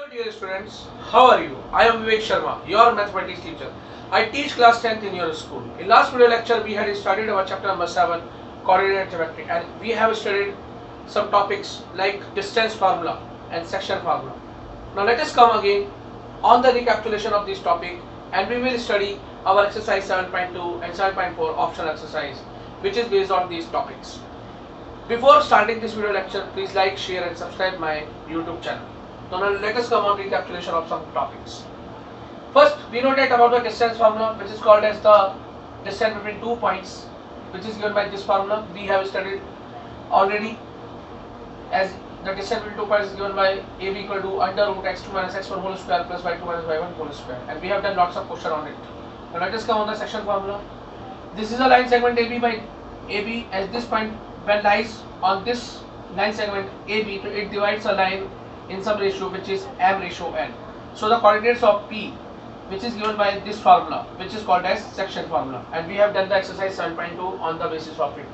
Hello dear students, how are you? I am Vivek Sharma, your mathematics teacher. I teach class 10th in your school. In last video lecture we had studied our chapter number 7, coordinate geometry, and we have studied some topics like distance formula and section formula. Now let us come again on the recapitulation of this topic, and we will study our exercise 7.2 and 7.4 optional exercise, which is based on these topics. Before starting this video lecture, please like, share and subscribe my YouTube channel. So now let us come on recapitulation of some topics. First, we noted about the distance formula, which is called as the distance between 2 points, which is given by this formula. We have studied already, as the distance between 2 points is given by AB equal to under root x2 minus x1 whole square plus y2 minus y1 whole square, and we have done lots of questions on it. Now let us come on the section formula. This is a line segment AB by AB, as this point when lies on this line segment AB, it divides a line in some ratio which is m/n. So the coordinates of P, which is given by this formula, which is called as section formula, and we have done the exercise 7.2 on the basis of it.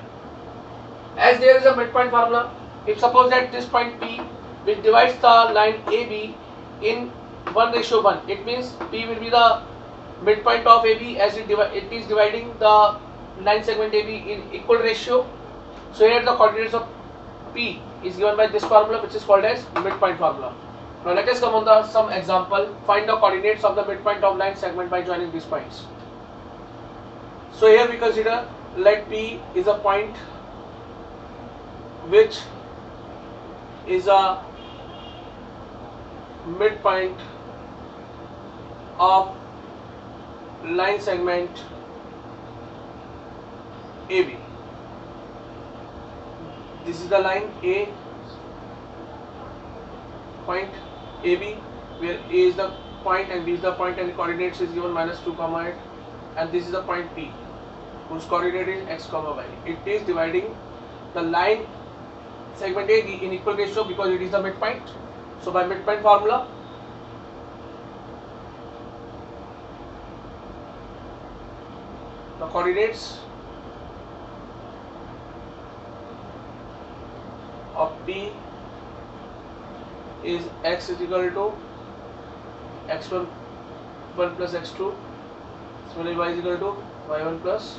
As there is a midpoint formula, if suppose that this point P which divides the line AB in 1:1, it means P will be the midpoint of AB as it is dividing the line segment AB in equal ratio. So here the coordinates of P is given by this formula, which is called as midpoint formula. Now let us come on the some example. Find the coordinates of the midpoint of line segment by joining these points. So here we consider, let P is a point which is a midpoint of line segment AB. This is the line A, point AB, where A is the point and B is the point, and the coordinates is given -2, 8, and this is the point P, whose coordinate is x, y. It is dividing the line segment AB in equal ratio because it is the midpoint. So by midpoint formula, the coordinates of P is x is equal to x1 1 plus x2, similarly y is equal to y1 plus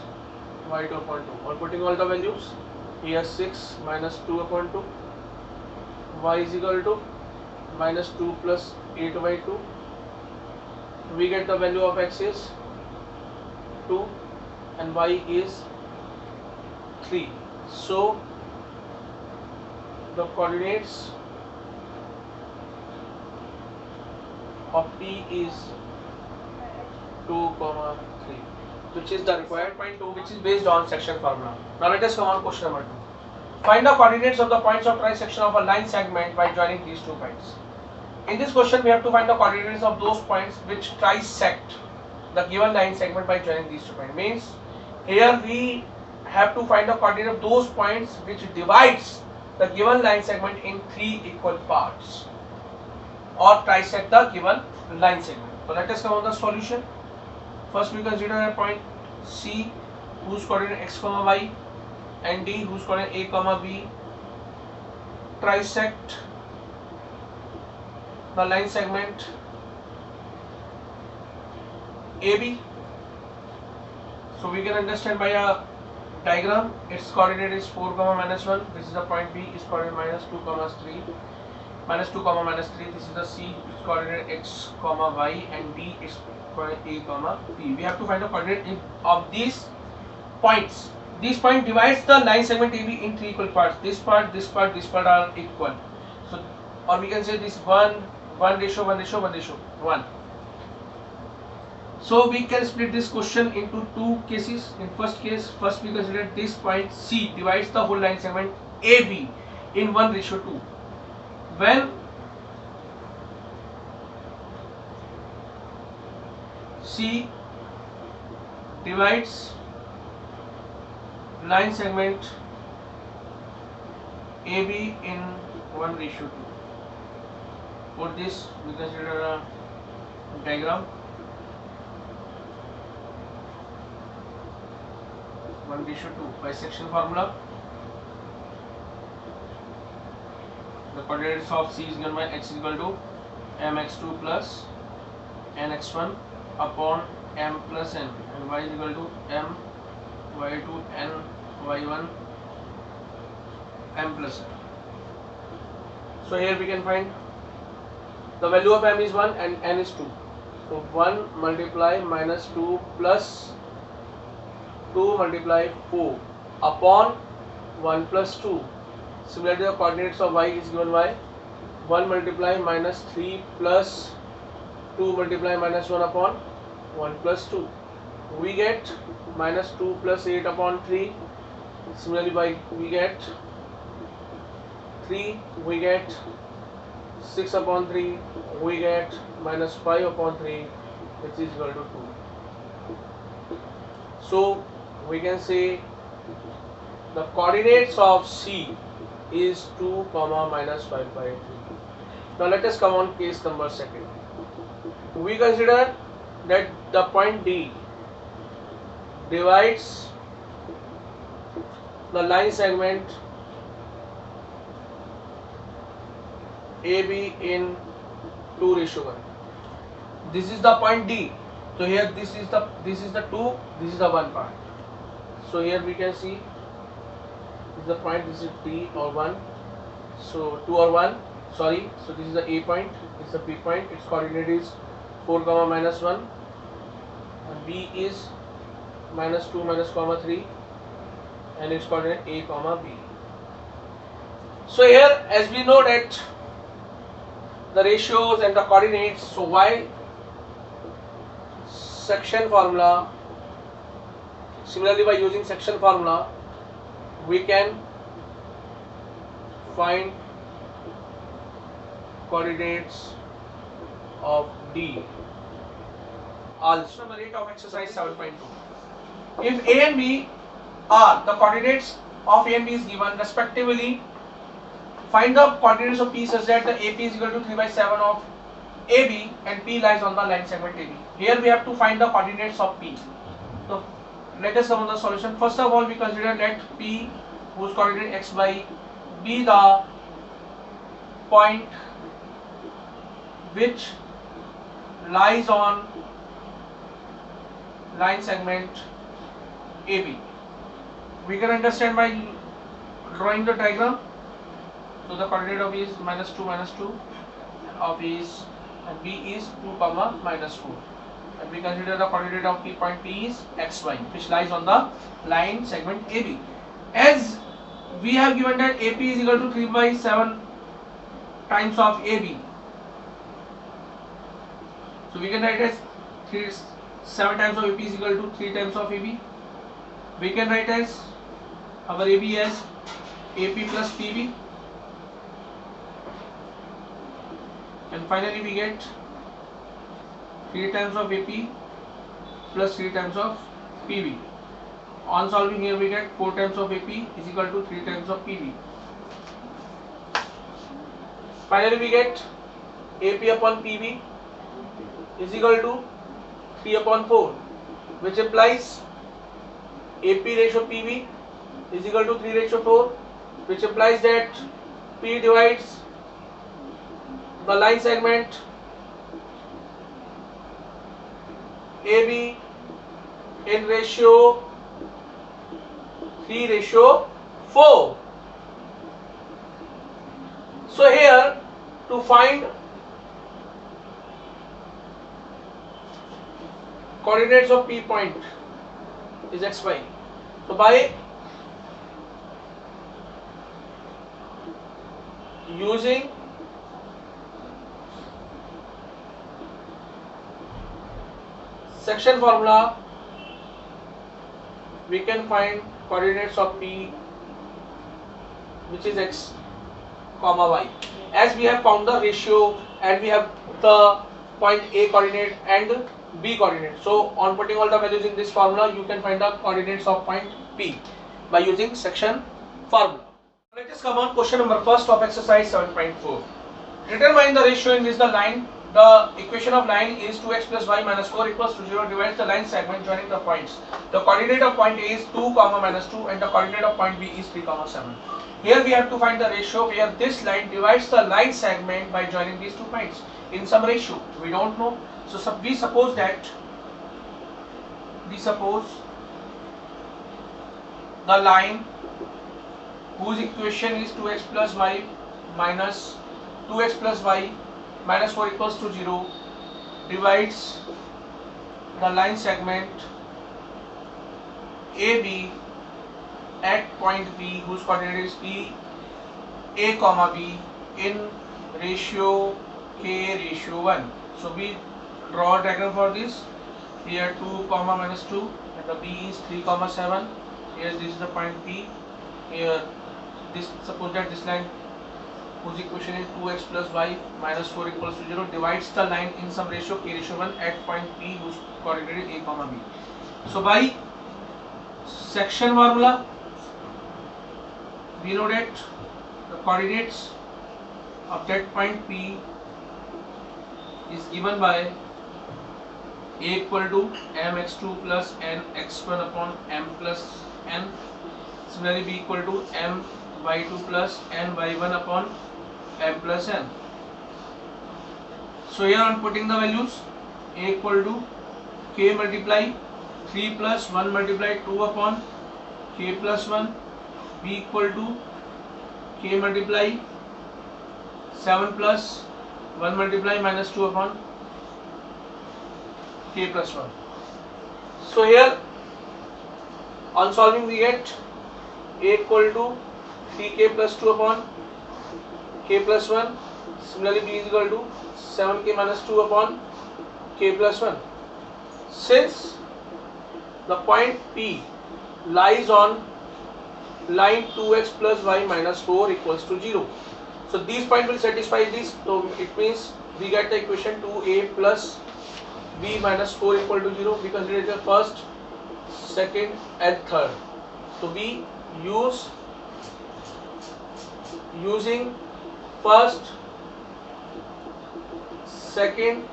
y2 upon 2. On putting all the values, here 6 minus 2 upon 2, y is equal to minus 2 plus 8 by 2. We get the value of x is 2 and y is 3. So the coordinates of P is 2, 3, which is the required point 2, which is based on section formula. Now let us come on question number 2. Find the coordinates of the points of trisection of a line segment by joining these 2 points. In this question, we have to find the coordinates of those points which trisect the given line segment by joining these 2 points. Means here we have to find the coordinate of those points which divides the given line segment in 3 equal parts, or trisect the given line segment. So let us come on the solution. First we consider a point C whose coordinate x, y, and D whose coordinate a, b trisect the line segment AB. So we can understand by a diagram, its coordinate is 4, -1. This is the point B, its coordinate -2, 3, -2, -3. This is the C, its coordinate x, y, and D its coordinate a, b. We have to find the coordinate of these points. This point divides the line segment AB in 3 equal parts. This part, this part, this part are equal. So, or we can say this 1:1. So we can split this question into 2 cases. In first case, first we consider this point C divides the whole line segment AB in 1:2. When C divides line segment AB in 1:2. For this we consider a diagram. 1:2 by section formula. The coordinates of C is given by x is equal to mx2 plus nx1 upon m plus n, and y is equal to m y2 n y1 m plus n. So here we can find the value of m is 1 and n is 2. So 1 multiply minus 2 plus 2 multiply 4 upon 1 plus 2. Similarly, the coordinates of y is given by 1 multiply minus 3 plus 2 multiply minus 1 upon 1 plus 2. We get minus 2 plus 8 upon 3. Similarly, we get 3, we get 6 upon 3, we get minus 5 upon 3, which is equal to 2. So we can say the coordinates of C is 2 comma minus 5 by 3. Now let us come on case number 2. We consider that the point D divides the line segment AB in 2:1. This is the point D. So here this is the 2, this is the 1 part. So here we can see this is the point, this is P or 1. So 2 or 1. Sorry. So this is the A point, this is the P point. Its coordinate is 4 comma minus 1, and B is minus 2 minus comma 3, and its coordinate A comma B. So here, as we know that the ratios and the coordinates, so y section formula, similarly by using section formula we can find coordinates of D. Also, number 8 of exercise 7.2. If A and B are the coordinates of A and B is given respectively, find the coordinates of P such that the AP is equal to 3 by 7 of AB and P lies on the line segment AB. Here we have to find the coordinates of P. So let us come on the solution. First of all, we consider that P, whose coordinate x by be the point which lies on line segment AB. We can understand by drawing the diagram. So the coordinate of A is minus 2 of A is, and B is 2 comma minus 4, and we consider the coordinate of P point P is xy, which lies on the line segment AB. As we have given that AP is equal to 3 by 7 times of AB, so we can write as 7 times of AP is equal to 3 times of AB. We can write as our AB as AP plus PB, and finally we get 3 times of AP plus 3 times of PB. On solving here we get 4 times of AP is equal to 3 times of PB. Finally we get AP upon PB is equal to 3 upon 4, which implies AP ratio PB is equal to 3 ratio 4, which implies that P divides the line segment AB in ratio 3:4. So here to find coordinates of P point is xy. So by using section formula we can find coordinates of P, which is x comma y. As we have found the ratio and we have the point A coordinate and B coordinate, so on putting all the values in this formula you can find the coordinates of point P by using section formula. Let us come on question number first of exercise 7.4. Determine the ratio in which the line The equation of line is 2x plus y minus 4 equals to 0 divides the line segment joining the points. The coordinate of point A is 2 comma minus 2 and the coordinate of point B is 3 comma 7. Here we have to find the ratio where this line divides the line segment by joining these 2 points in some ratio. We don't know. So we suppose the line whose equation is 2x plus y minus 2x plus y minus 4 equals to 0 divides the line segment AB at point B whose coordinate is P A comma B in ratio K ratio 1. So we draw a diagram for this. Here 2 comma minus 2 and the B is 3 comma 7. Here this is the point P. Here this, suppose that this line whose equation is 2x plus y minus 4 equals to 0 divides the line in some ratio K ratio 1 at point P whose coordinate is A comma B. So by section formula we know that the coordinates of that point P is given by A equal to mx2 plus nx1 upon m plus n. Similarly B equal to my2 plus ny1 upon m plus n. So here on putting the values, A equal to k multiply 3 plus 1 multiply 2 upon k plus 1, B equal to k multiply 7 plus 1 multiply minus 2 upon k plus 1. So here on solving we get A equal to 3k plus 2 upon k plus 1. Similarly B is equal to 7k minus 2 upon k plus 1. Since the point P lies on line 2x plus y minus 4 equals to 0. So these points will satisfy this. So it means we get the equation 2a plus b minus 4 equal to 0. We consider the first, second and third. So we using first, second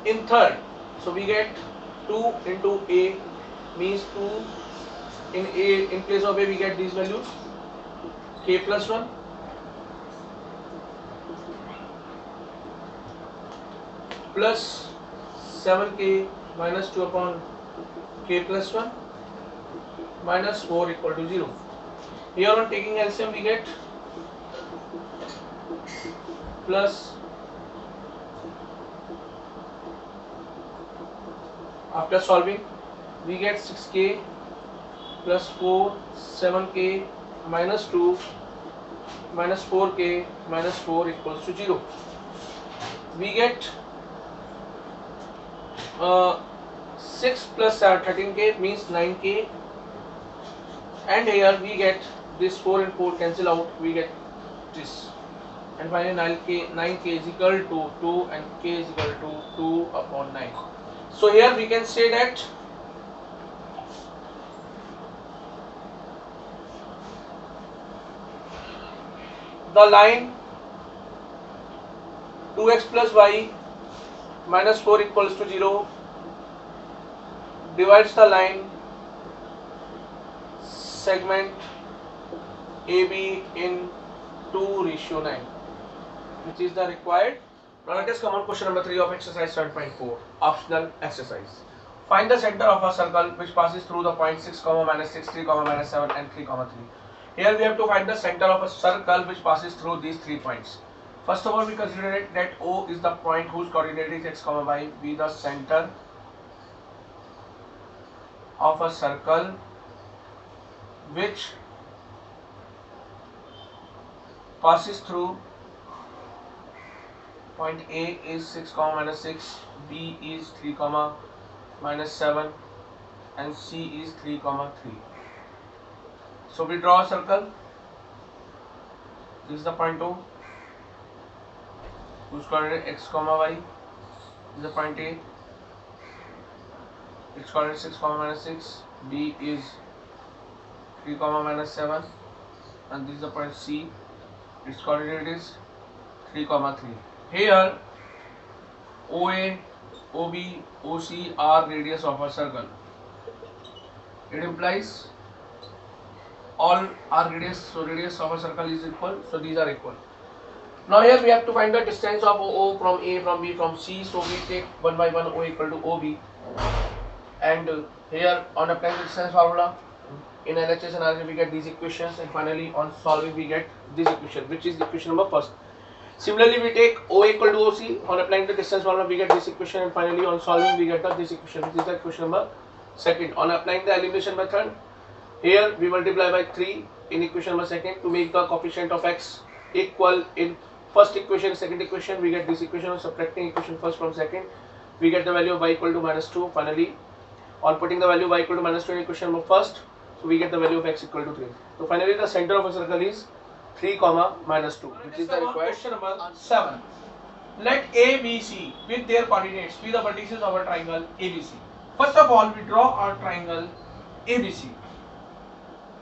in third. So we get 2 into a means 2 in a, in place of a we get these values k plus 1 plus 7k minus 2 upon k plus 1 minus 4 equal to 0. Here on taking LCM we get plus, after solving we get 6k plus 4, 7k minus 2 minus 4k minus 4 equals to 0. We get 6 plus 13k means 9k, and here we get this 4 and 4 cancel out, we get this, and finally 9k is equal to 2 and k is equal to 2 upon 9. So here we can say that the line 2x plus y minus 4 equals to 0 divides the line segment AB in 2 ratio 9, which is the required. Now let us come on question number 3 of exercise 7.4, optional exercise. Find the center of a circle which passes through the point 6, minus 6, 3, minus 7 and 3, 3. Here we have to find the center of a circle which passes through these 3 points. First of all, we consider it that O is the point whose coordinate is x, y, be the center of a circle which passes through point A is 6, minus 6, B is 3, minus 7 and C is 3, 3. So we draw a circle. This is the point O whose coordinate x, y. This is the point A. Its coordinate 6, minus 6. B is 3, minus 7, and this is the point C. Its coordinate is 3, 3. Here OA, OB, OC are radius of a circle. It implies all are radius, so radius of a circle is equal, so these are equal. Now here we have to find the distance of OO from A, from B, from C, so we take one by one O equal to OB, and here on applying the distance formula in LHS and RHS we get these equations, and finally on solving we get this equation, which is the equation number first. Similarly, we take O equal to OC, on applying the distance formula we get this equation, and finally on solving we get this equation, which is the equation number second. On applying the elimination method, here we multiply by 3 in equation number second to make the coefficient of x equal in first equation, second equation we get this equation. Subtracting equation first from second, we get the value of y equal to -2. Finally, on putting the value of y equal to -2 in equation number first, so we get the value of x equal to 3. So finally the center of a circle is 3, -2, which is the required. Question number 7. Let A, B, C with their coordinates be the vertices of a triangle ABC. First of all, we draw our triangle ABC.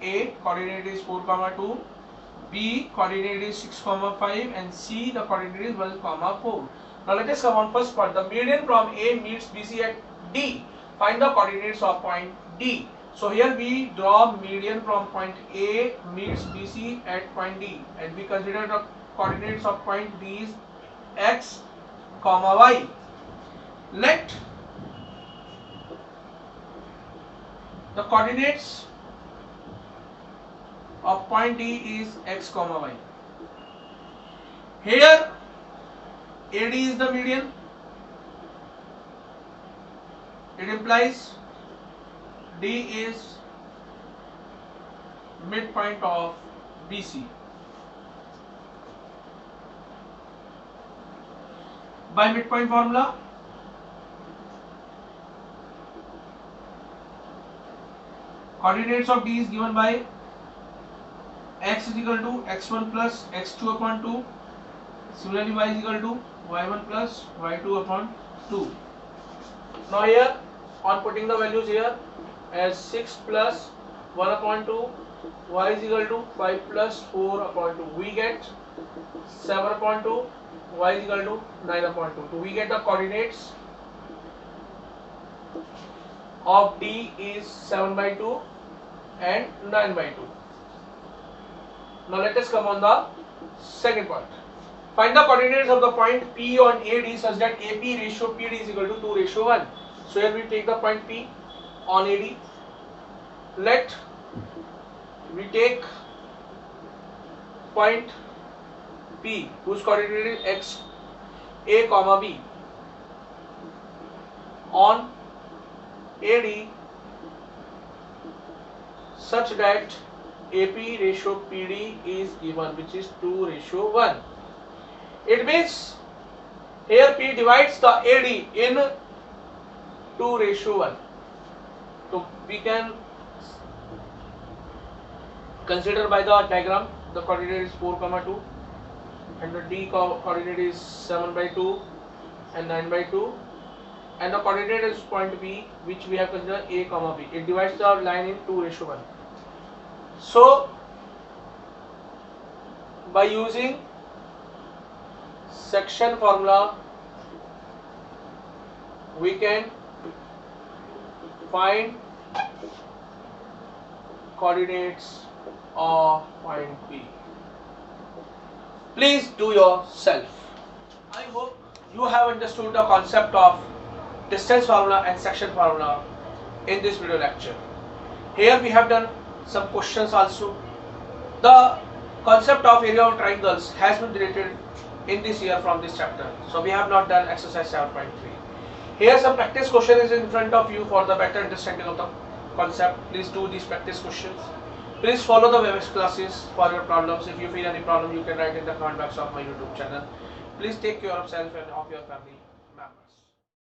A coordinate is 4, 2. B coordinate is 6, 5, and C the coordinate is 1, 4. Now let us come on first part. The median from A meets BC at D. Find the coordinates of point D. So here we draw median from point A meets BC at point D, and we consider the coordinates of point D is x, y. Let the coordinates of point D is x, y. Here AD is the median. It implies D is midpoint of BC. By midpoint formula, coordinates of D is given by x is equal to x1 plus x2 upon 2. Similarly, y is equal to y1 plus y2 upon 2. Now here, on putting the values here as 6 plus 1 upon 2, y is equal to 5 plus 4 upon 2. We get 7 upon 2, y is equal to 9 upon 2. So we get the coordinates of D is 7 by 2 and 9 by 2. Now let us come on the second part. Find the coordinates of the point P on AD such that AP ratio PD is equal to 2:1. So here we take the point P on AD. Let we take point P whose coordinate is x, A, B on AD such that AP ratio PD is given, which is 2:1. It means here P divides the AD in 2:1. So we can consider by the diagram the coordinate is 4, 2 and the D coordinate is 7 by 2 and 9 by 2, and the coordinate is point B which we have considered A, B. It divides the line in 2:1. So by using section formula we can find coordinates of point P. Please do yourself. I hope you have understood the concept of distance formula and section formula in this video lecture. Here we have done some questions also. The concept of area of triangles has been related in this year from this chapter. So we have not done exercise 7.3. Here some practice question is in front of you for the better understanding of the concept. Please do these practice questions. Please follow the WebEx classes for your problems. If you feel any problem, you can write in the comment box of my YouTube channel. Please take care of yourself and of your family.